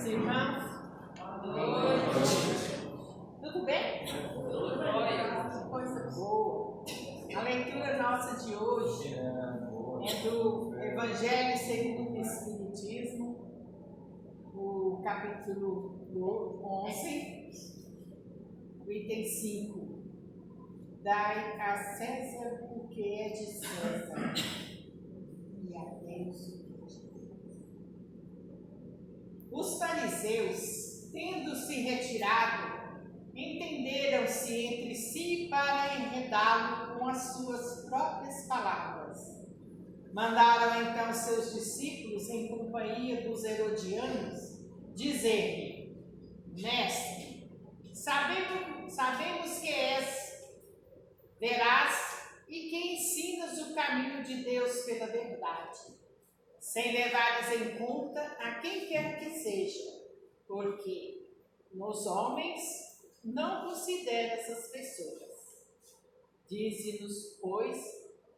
Meus irmãos, boa noite. Tudo bem? Coisa boa. A leitura nossa de hoje é do Evangelho segundo o Espiritismo, o capítulo 11, o item 5. Dai a César o que é de César e a Deus o que é de Deus. Os fariseus, tendo-se retirado, entenderam-se entre si para enredá-lo com as suas próprias palavras. Mandaram então seus discípulos, em companhia dos herodianos, dizer-lhe: Mestre, sabemos que és veraz e que ensinas o caminho de Deus pela verdade, sem levares em conta a quem quer que seja, porque nos homens não considera essas pessoas. Dize-nos, pois,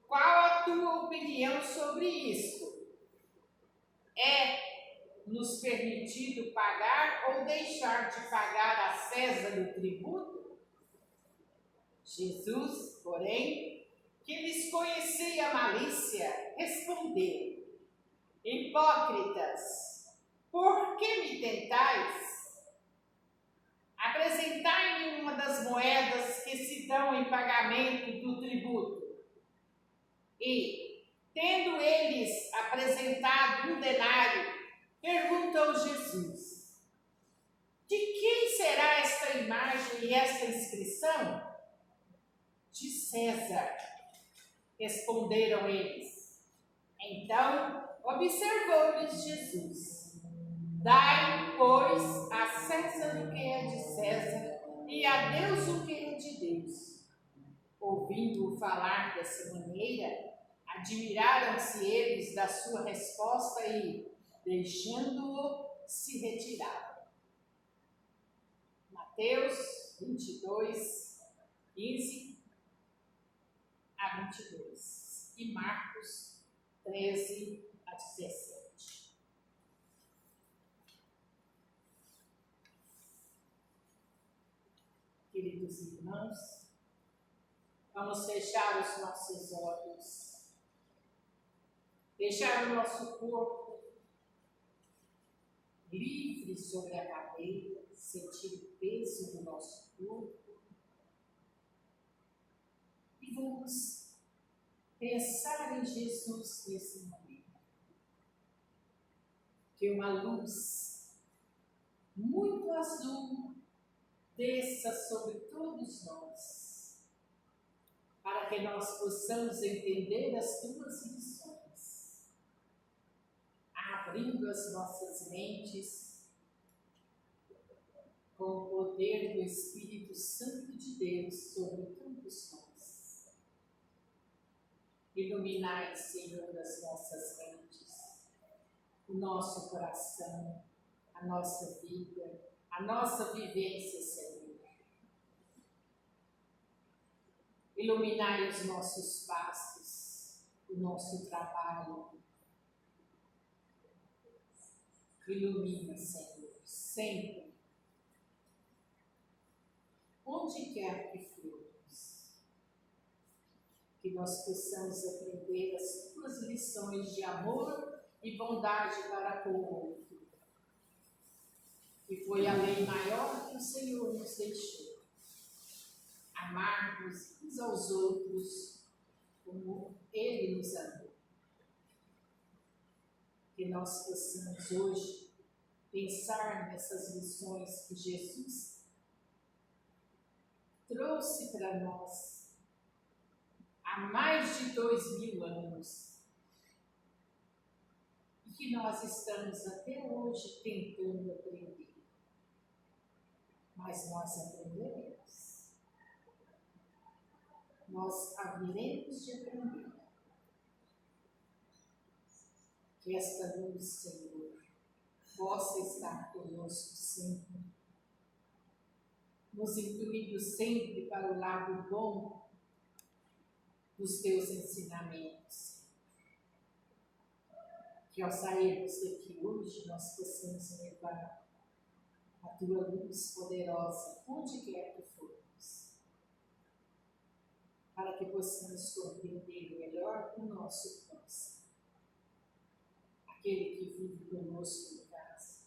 qual a tua opinião sobre isto? É-nos permitido pagar ou deixar de pagar a César o tributo? Jesus, porém, que lhes conhecia a malícia, respondeu: Hipócritas, por que me tentais? Apresentai-me uma das moedas que se dão em pagamento do tributo. E, tendo eles apresentado um denário, perguntou Jesus: De quem será esta imagem e esta inscrição? De César, responderam eles. Então observou-lhes Jesus: Dai, pois, a César o que é de César e a Deus o que é de Deus. Ouvindo-o falar dessa maneira, admiraram-se eles da sua resposta e, deixando-o, se retiraram. Mateus 22, 15 a 22 e Marcos 13 a 17. Queridos irmãos, vamos fechar os nossos olhos, deixar o nosso corpo livre sobre a cadeira, sentir o peso do nosso corpo e vamos pensar em Jesus nesse momento. Que uma luz muito azul desça sobre todos nós, para que nós possamos entender as tuas lições, abrindo as nossas mentes com o poder do Espírito Santo de Deus sobre todos nós. Iluminai, Senhor, as nossas mentes, o nosso coração, a nossa vida, a nossa vivência, Senhor. Iluminai os nossos passos, o nosso trabalho. Ilumina, Senhor, sempre. Onde quer que formos, que nós possamos aprender as tuas lições de amor e bondade para com o outro, que foi a lei maior que o Senhor nos deixou. Amarmos uns aos outros como Ele nos amou. Que nós possamos hoje pensar nessas lições que Jesus trouxe para nós há mais de 2000 anos e que nós estamos até hoje tentando aprender. Mas nós aprenderemos. Nós haveremos de aprender. Que esta luz, Senhor, possa estar conosco sempre, nos incluindo sempre para o lado bom dos teus ensinamentos. Que ao sairmos daqui hoje nós possamos levar a tua luz poderosa, onde quer que formos, para que possamos compreender melhor o nosso próximo, aquele que vive conosco em casa,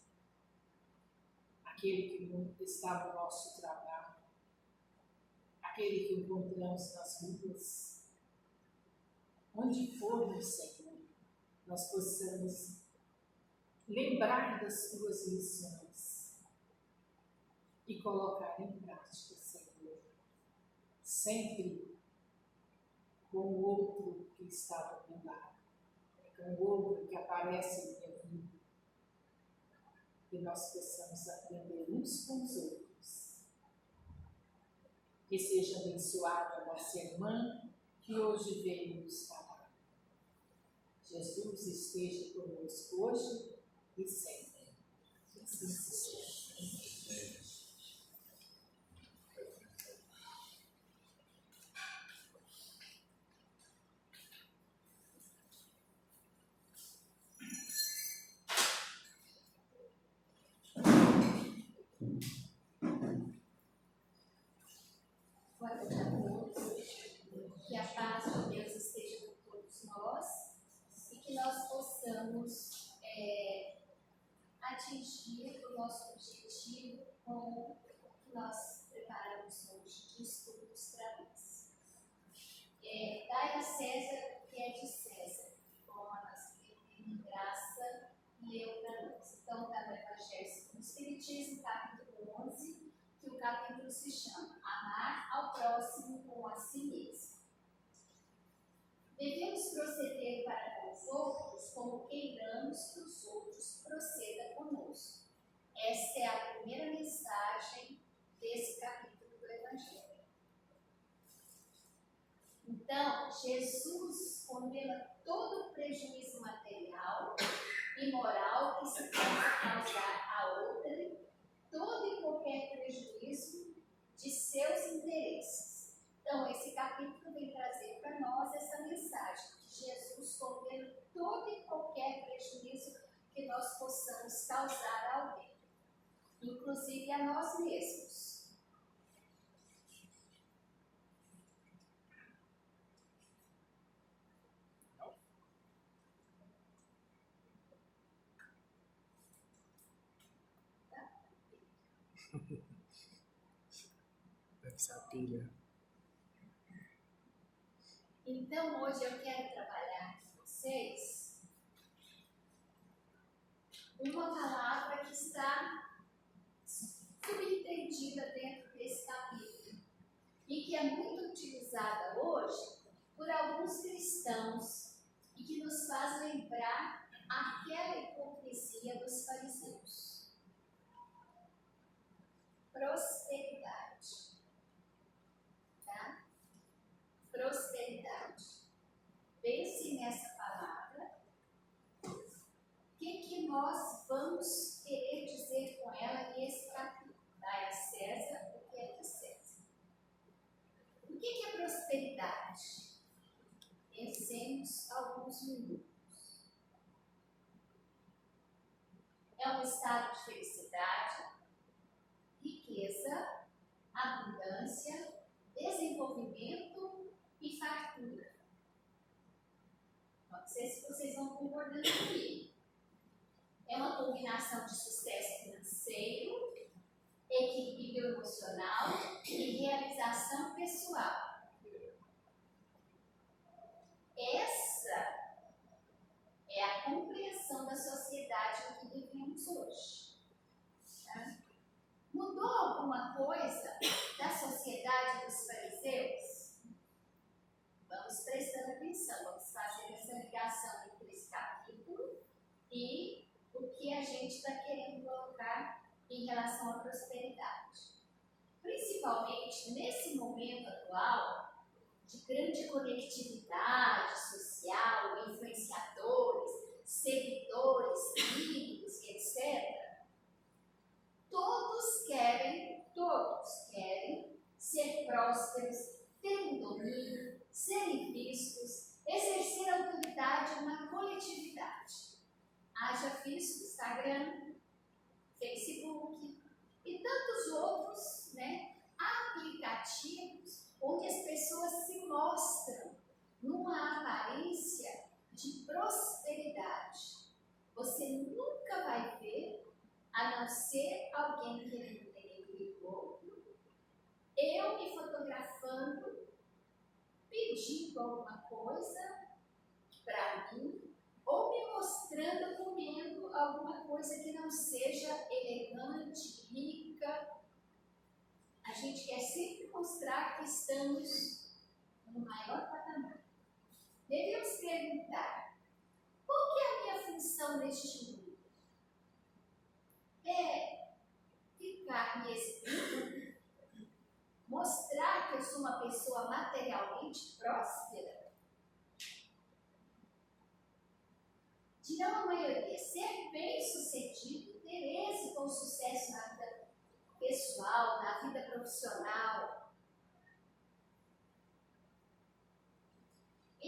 aquele que está no nosso trabalho, aquele que encontramos nas ruas, onde formos, Senhor, nós possamos lembrar das tuas lições e colocar em prática, Senhor, sempre com o outro que está do meu lado, com o outro que aparece em minha vida, que nós possamos aprender uns com os outros. Que seja abençoada a nossa irmã que hoje veio nos falar. Jesus esteja conosco hoje e sempre. Que assim seja. Boa noite a todos, que a paz de Deus esteja com todos nós e que nós possamos atingir o nosso objetivo com o que nós preparamos hoje de estudos para nós. Dai a César o que é de César, como a nossa em graça e eu para nós. Então, está no Evangelho do Espiritismo, capítulo 11, que o capítulo se chama Amar ao próximo como a si mesmo. Devemos proceder para com os outros como queiramos que os outros procedam conosco. Esta é a primeira mensagem desse capítulo do Evangelho. Então, Jesus condena todo prejuízo material e moral que se possa causar a outrem, todo e qualquer prejuízo de seus interesses. Então, esse capítulo vem trazer para nós essa mensagem, que Jesus condena todo e qualquer prejuízo que nós possamos causar a alguém, inclusive a nós mesmos. Deve ser a pilha. Então, hoje eu quero trabalhar com vocês uma palavra que está subentendida dentro desse capítulo e que é muito utilizada hoje por alguns cristãos e que nos faz lembrar aquela hipocrisia dos fariseus. Prosperidade. Tá? Prosperidade. Pense nessa palavra. O que nós vamos querer dizer com ela nesse capítulo? Dai a César o que é de César. O que é prosperidade? Pensemos alguns minutos. É um estado de felicidade, riqueza, abundância, desenvolvimento e fartura. Não sei se vocês vão concordando comigo. É uma combinação de sucesso financeiro, equilíbrio emocional e realização pessoal. Essa é a compreensão da sociedade em que vivemos hoje. Tá? Mudou alguma coisa da sociedade dos fariseus? Vamos prestando atenção, vamos fazer essa ligação entre esse capítulo e o que a gente está querendo colocar em relação à prosperidade. Principalmente nesse momento atual de grande conectividade social, influenciadores, seguidores, amigos, etc. Todos querem ser prósperos, terem domínio, serem vistos, exercer autoridade na coletividade. Haja visto Instagram, Facebook, corporativos onde as pessoas se mostram numa aparência de prosperidade. Você nunca vai ver, a não ser alguém querendo denegrir o outro, eu me fotografando, pedindo alguma coisa para mim, ou me mostrando comendo alguma coisa que não seja elegante, rica. A gente quer sempre mostrar que estamos no maior patamar. Devemos perguntar, qual que é a minha função neste mundo? É ficar me exibindo? Mostrar que eu sou uma pessoa materialmente próspera? Dirão a maioria, ser bem-sucedido, ter êxito ou sucesso na vida pessoal, na vida profissional.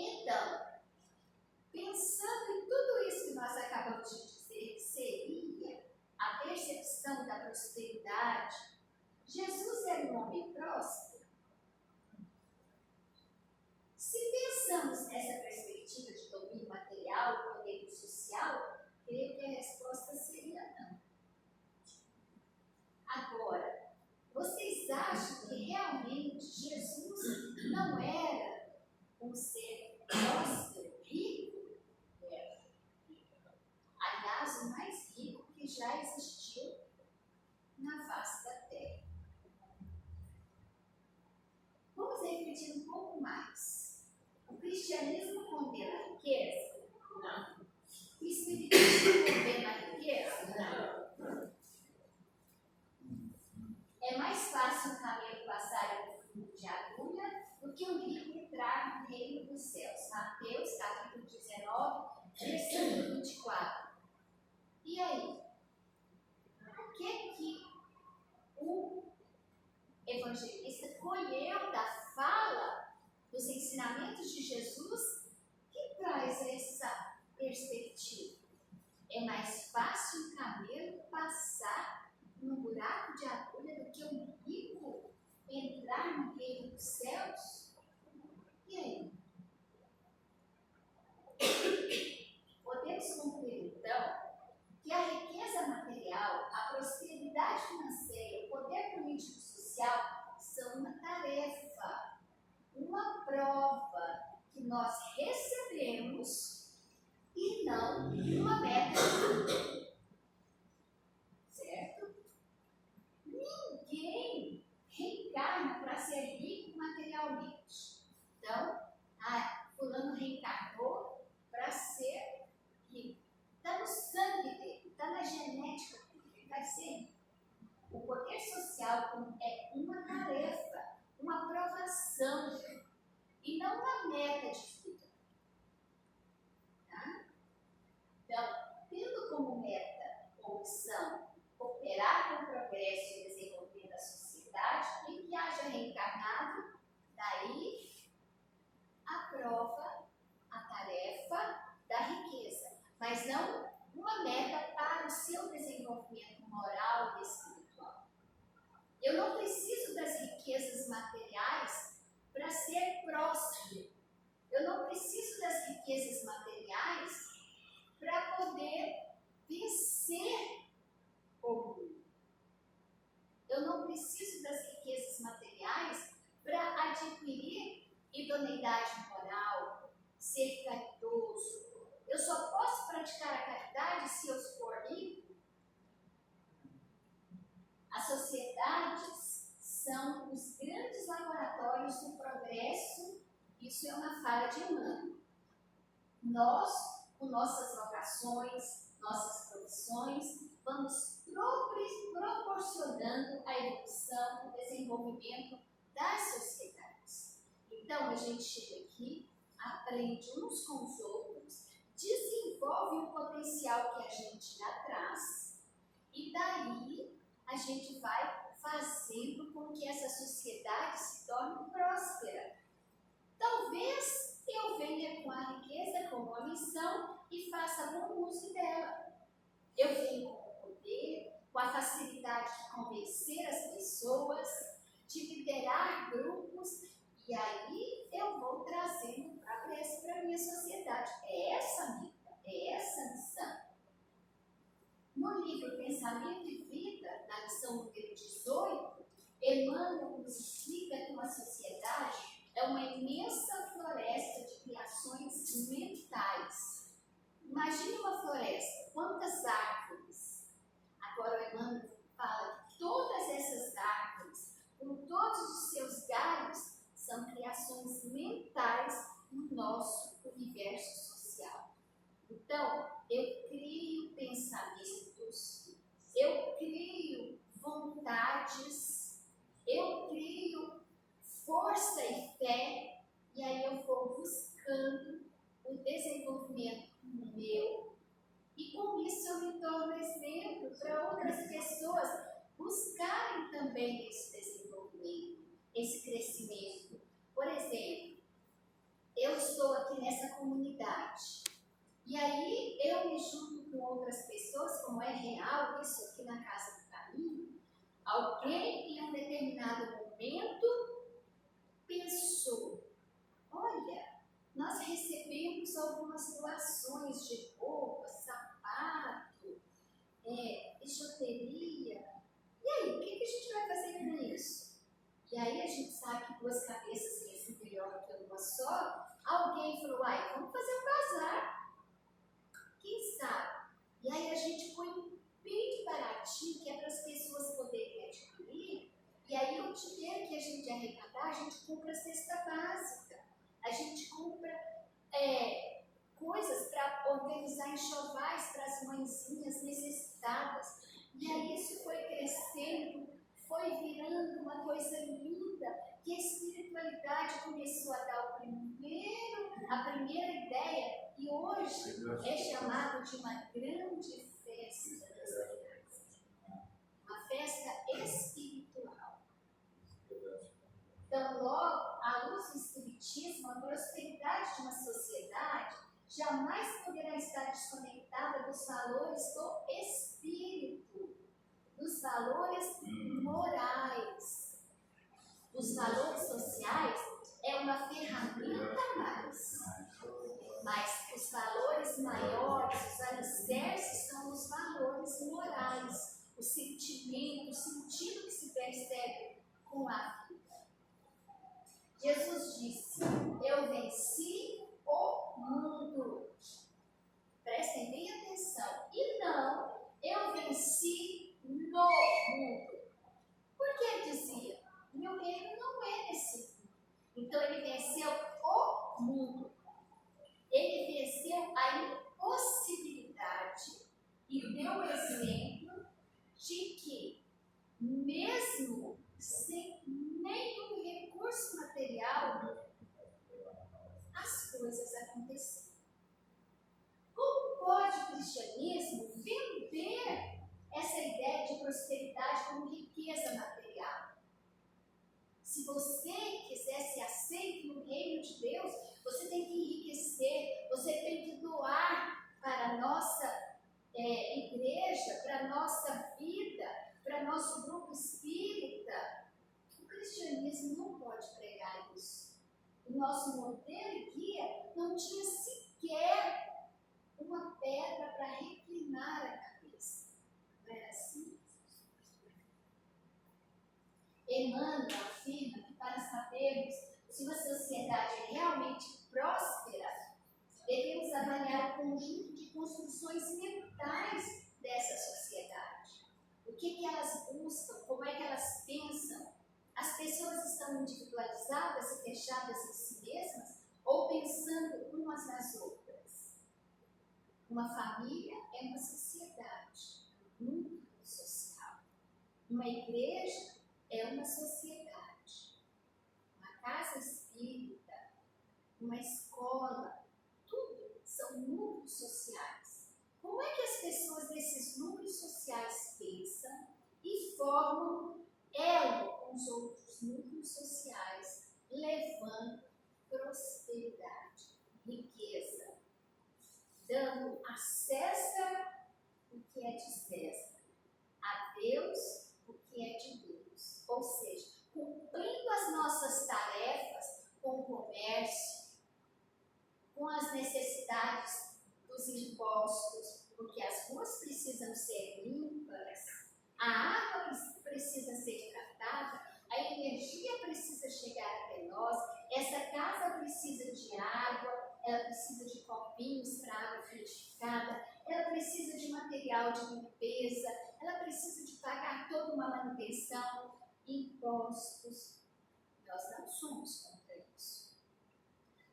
Então, pensando em tudo isso que nós acabamos de dizer, que seria a percepção da prosperidade, Jesus era um homem próspero? Se pensamos nessa perspectiva de domínio material e poder social, creio que a resposta seria não. Agora, vocês acham que realmente Jesus não era um ser próspero, rico? Era. Aliás, o mais rico que já existiu na face da terra. Vamos refletir um pouco mais. O cristianismo condena a riqueza? Não. O espiritismo condena a riqueza? Não. É mais fácil um camelo passar em um fundo de agulha do que um rico entrar no reino dos céus. Mateus, capítulo 19, versículo 24. E aí? O que o evangelista colheu da fala, dos ensinamentos de Jesus, que traz essa perspectiva? É mais fácil um camelo passar num buraco de agulha do que um rico entrar no reino dos céus? E aí? Podemos concluir, então, que a riqueza material, a prosperidade financeira, o poder político e social são uma tarefa, uma prova que nós recebemos e não uma meta. Certo? Ninguém reencarna para ser rico materialmente. Então, fulano reencarnou para ser rico. Está no sangue dele, está na genética dele, ele vai ser rico. O poder social é uma tarefa, uma aprovação e não uma meta de vida. Tá? Então, tendo como meta ou opção cooperar com o progresso e desenvolvimento da sociedade e que haja reencarnado, daí aprova a tarefa da riqueza, mas não uma meta para o seu desenvolvimento moral e espiritual. Eu não preciso das riquezas materiais para ser próspero. Eu não preciso das riquezas materiais para poder vencer o mundo. Eu não preciso das riquezas materiais para adquirir idoneidade moral, ser caridoso. Eu só posso praticar a caridade se eu for rico. As sociedades são os grandes laboratórios do progresso. Isso é uma fala de Emmanuel. Nós, com nossas vocações, nossas profissões, vamos proporcionando a evolução, o desenvolvimento das sociedades. Então, a gente chega aqui, aprende uns com os outros, desenvolve o potencial que a gente já traz e daí a gente vai fazendo com que essa sociedade se torne próspera. Talvez eu venha com a riqueza como uma missão e faça bom uso dela. Eu venho com o poder, com a facilidade de convencer as pessoas, de liderar grupos, e aí eu vou trazendo progresso para a minha sociedade. É essa a meta, é essa a missão. No livro Pensamento e Vida, na lição número 18, Emmanuel nos explica que uma sociedade é uma imensa floresta de criações mentais. Imagine uma floresta, quantas árvores? Agora o Emmanuel fala que todas essas árvores, com todos os seus galhos, são criações mentais no nosso universo social. Então, eu crio pensamentos, eu crio vontades, eu crio força e fé, e aí eu vou buscando o desenvolvimento meu, e com isso eu me torno exemplo para outras pessoas buscarem também esse desenvolvimento, esse crescimento. Por exemplo, eu estou aqui nessa comunidade, e aí eu me junto com outras pessoas, como é real isso aqui na Casa do Caminho. Alguém em um determinado momento pensou, olha, nós recebemos algumas doações de roupa, sapato, bijuteria. E aí, o que a gente vai fazer com isso? E aí a gente sabe que duas cabeças pensam melhor que uma só. Alguém falou, vamos fazer um bazar. Quem sabe? E aí a gente põe bem baratinho, que é para as pessoas poderem adquirir. E aí o dinheiro que a gente arrecadar, a gente compra cesta básica. A gente compra coisas para organizar enxovais para as mãezinhas necessitadas. E aí isso foi crescendo, foi virando uma coisa linda, que a espiritualidade começou a dar a primeira ideia, e hoje é chamado de uma grande festa das crianças, uma festa espiritual. Então, logo, à luz do Espiritismo, a prosperidade de uma sociedade jamais poderá estar desconectada dos valores do espírito, dos valores morais. Os valores sociais é uma ferramenta a mais, mas os valores maiores, os alicerces, são os valores morais, o sentimento, o sentido que se percebe com a vida. Jesus disse, eu venci o mundo. Prestem bem atenção. E não, eu venci no mundo. Por que ele dizia? Meu reino não é nesse mundo. Então ele venceu o mundo. Ele venceu a impossibilidade e deu o exemplo de que, mesmo sem nenhum recurso material, as coisas aconteceram. Como pode o cristianismo vender essa ideia de prosperidade como riqueza material? Se você quiser ser aceito no reino de Deus, você tem que enriquecer, você tem que doar para a nossa igreja, para a nossa vida, para nosso grupo espírita. O cristianismo não pode pregar isso. O nosso modelo e guia não tinha sequer uma pedra para reclinar a cabeça. Não era assim? Emmanuel afirma que para sabermos se uma sociedade é realmente próspera, devemos avaliar o conjunto de construções mentais dessa sociedade. O que elas buscam, como é que elas pensam? As pessoas estão individualizadas e fechadas em si mesmas ou pensando umas nas outras? Uma família é uma sociedade, um núcleo social. Uma igreja é uma sociedade. Uma casa espírita, uma escola, tudo são núcleos sociais. Como é que as pessoas desses núcleos sociais pensam e formam elo com os outros núcleos sociais, levando prosperidade, riqueza, dando a César o que é de César, a Deus o que é de Deus. Ou seja, com ela precisa de água, ela precisa de copinhos para água frutificada, ela precisa de material de limpeza, ela precisa de pagar toda uma manutenção, impostos. Nós não somos contra isso.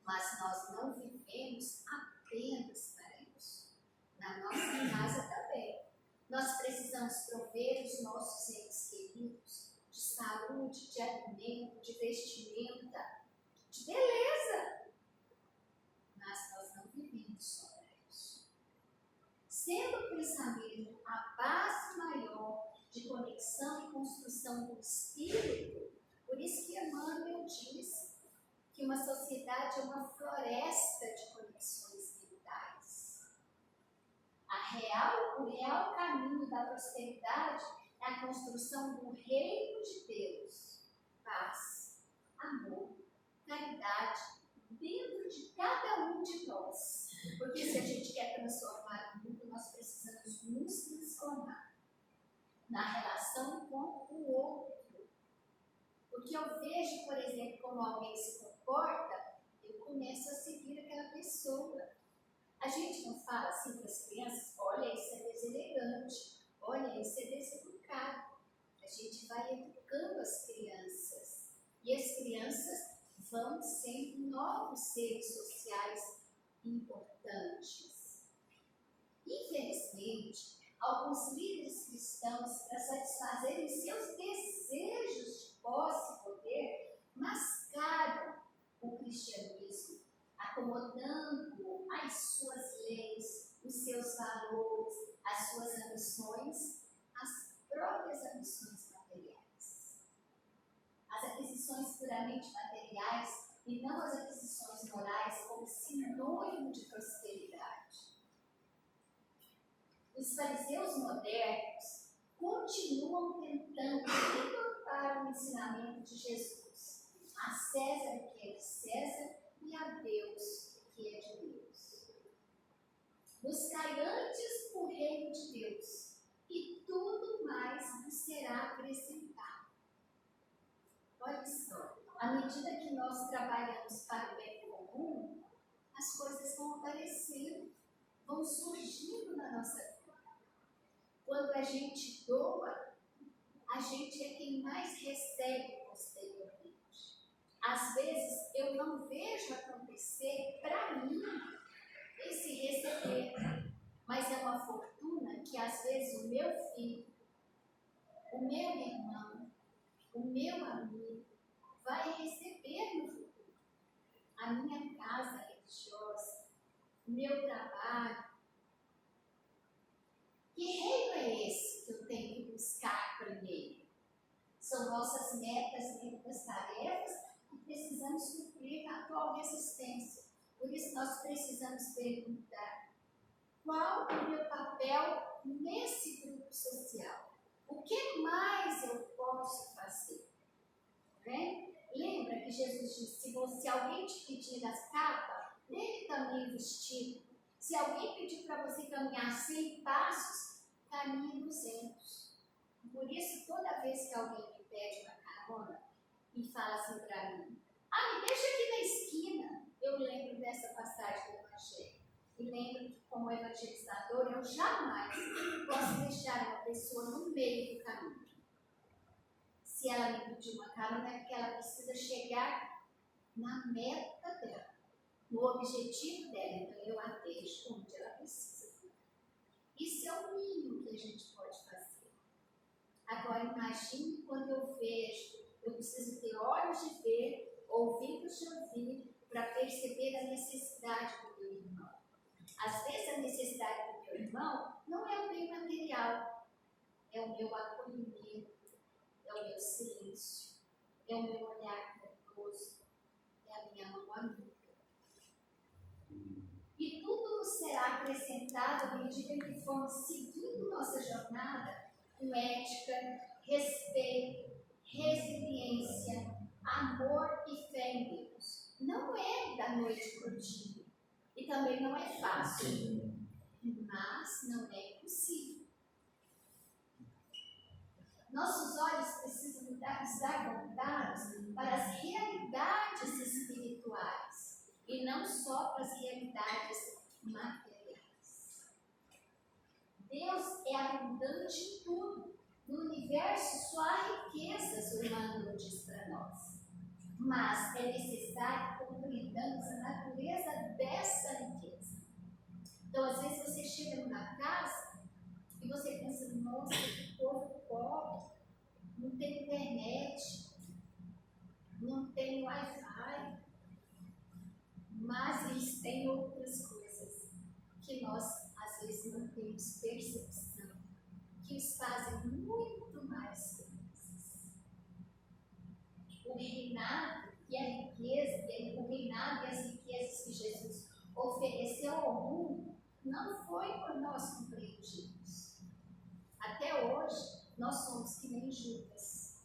Mas nós não vivemos apenas para isso. Na nossa casa também. Nós precisamos prover os nossos entes queridos de saúde, de alimento, de vestimenta, de beleza. Mas nós não vivemos só para isso. Sendo o pensamento a base maior de conexão e construção do espírito, por isso que Emmanuel diz que uma sociedade é uma floresta de conexões mentais. O real caminho da prosperidade é a construção do reino de Deus. Paz, amor, caridade, dentro de cada um de nós. Porque se a gente quer transformar o mundo, nós precisamos nos transformar na relação com o outro. Porque eu vejo, por exemplo, como alguém se comporta, eu começo a seguir aquela pessoa. A gente não fala assim para as crianças, olha, isso é deselegante, olha, isso é deseducado. A gente vai educando as crianças. E as crianças vão sendo novos seres sociais importantes. Infelizmente, alguns líderes cristãos, para satisfazerem seus desejos de posse e poder, mascaram o cristianismo, acomodando as suas leis, os seus valores, as suas ambições, as próprias ambições materiais. As aquisições puramente materiais e não as aquisições morais como sinônimo de prosperidade. Os fariseus modernos continuam tentando entortar o ensinamento de Jesus. A César o que é de César e a Deus o que é de Deus. Buscai antes o reino de Deus e tudo mais vos será acrescentado. Olha só, à medida que nós trabalhamos para o bem comum, as coisas vão aparecendo, vão surgindo na nossa vida. Quando a gente doa, a gente é quem mais recebe posteriormente. Às vezes eu não vejo acontecer para mim esse receber, mas é uma fortuna que às vezes o meu filho, o meu irmão, o meu amigo vai receber no futuro. A minha casa religiosa, o meu trabalho. Que reino é esse que eu tenho que buscar primeiro? São nossas metas dentro das tarefas que precisamos cumprir na atual resistência. Por isso nós precisamos perguntar: qual o meu papel nesse grupo social? O que mais eu posso fazer? Lembra que Jesus disse: se alguém te pedir as capas, dê também o vestido. Se alguém pedir para você caminhar 100 passos, caminhe 200. Por isso, toda vez que alguém me pede uma carona e fala assim para mim: me deixa aqui na esquina, eu lembro dessa passagem do Evangelho. E lembro que, como evangelizador, eu jamais posso deixar uma pessoa no meio do caminho. Se ela me pedir uma carona, é porque ela precisa chegar na meta dela, no objetivo dela. Então, eu a deixo onde ela precisa. Isso é o mínimo que a gente pode fazer. Agora, imagine quando eu vejo, eu preciso ter olhos de ver, ouvidos de ouvir, para perceber a necessidade do meu irmão. Às vezes, a necessidade do meu irmão não é o bem material, é o meu acolhimento, é o meu silêncio, é o meu olhar carinhoso, é a minha mão amiga. E tudo nos será acrescentado à medida que formos seguindo nossa jornada com ética, respeito, resiliência, amor e fé em Deus. Não é da noite para o dia. E também não é fácil. Mas não é impossível. Nossos olhos precisam estar voltados para as realidades espirituais. não só para as realidades materiais. Deus é abundante em tudo. No universo só há riquezas, o Emmanuel diz para nós. Mas é necessário que compreendamos a natureza dessa riqueza. Então, às vezes, você chega numa casa e você pensa, nossa, que povo pobre, não tem internet, não tem Wi-Fi, mas eles têm outras coisas que nós, às vezes, não temos percepção, que os fazem muito mais felizes. O reinado e a riqueza, o reinado e as riquezas que Jesus ofereceu ao mundo não foi por nós compreendidos. Até hoje, nós somos que nem Judas.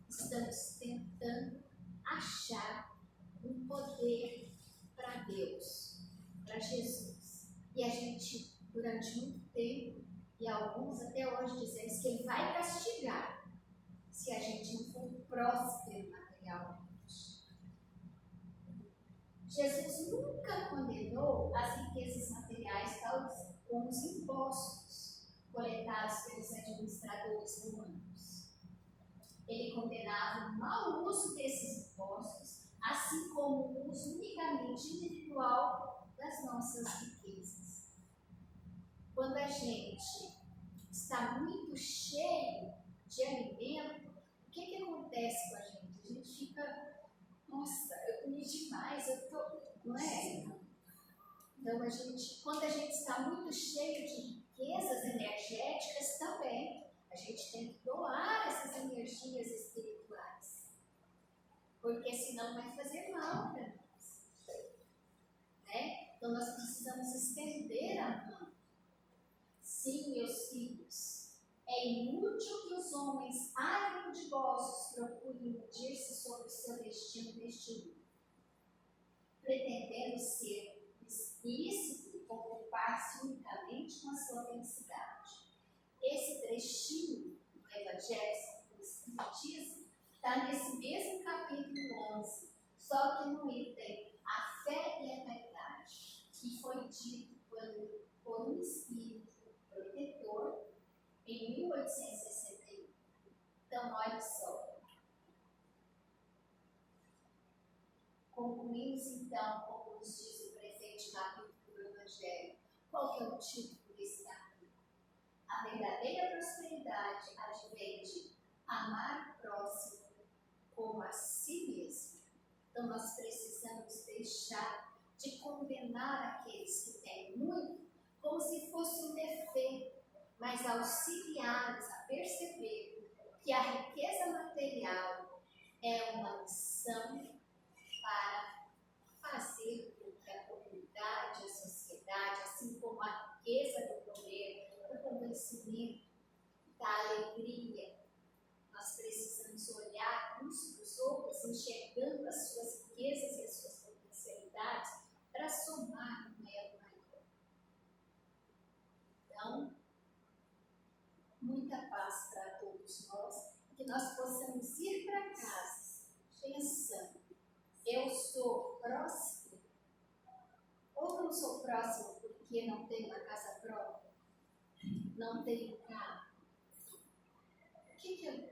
Estamos tentando achar um poder para Deus, para Jesus. E a gente, durante muito tempo, e alguns até hoje, dizemos que Ele vai castigar se a gente não for próspero materialmente. Jesus nunca condenou as riquezas materiais tais como os impostos coletados pelos administradores romanos. Ele condenava o mau uso desses impostos, assim como o uso unicamente individual das nossas riquezas. Quando a gente está muito cheio de alimento, o que acontece com a gente? A gente fica, nossa, eu comi demais, não é? Então, quando a gente está muito cheio de riquezas energéticas também, a gente tem que doar essas energias espirituais, porque senão vai fazer mal para nós. Né? Então, nós precisamos estender a mão. Sim, meus filhos, é inútil que os homens agrodivossos procurem medir-se sobre o seu destino neste mundo, pretendendo ser explícito e ocupar-se unicamente com a sua felicidade. Esse trechinho do Evangelho segundo o Espiritismo está nesse mesmo capítulo 11, só que no item A Fé e a Caridade, que foi dito por um espírito protetor em 1861. Então, olha só. Concluímos então, como nos diz o presente capítulo do Evangelho, qual que é o título desse capítulo? A verdadeira prosperidade advém de amar o próximo como a si mesmo. Então, nós precisamos deixar de condenar aqueles que têm muito como se fosse um defeito, mas auxiliá-los a perceber que a riqueza material é uma missão para fazer com que a comunidade, a sociedade, assim como a riqueza do poder, do conhecimento, da alegria, nós precisamos olhar uns para os outros, enxergando as suas riquezas e as suas potencialidades para somar um elo maior. Então, muita paz para todos nós, que nós possamos ir para casa pensando, eu sou próximo, ou não sou próximo porque não tenho uma casa própria, não tenho carro. O que eu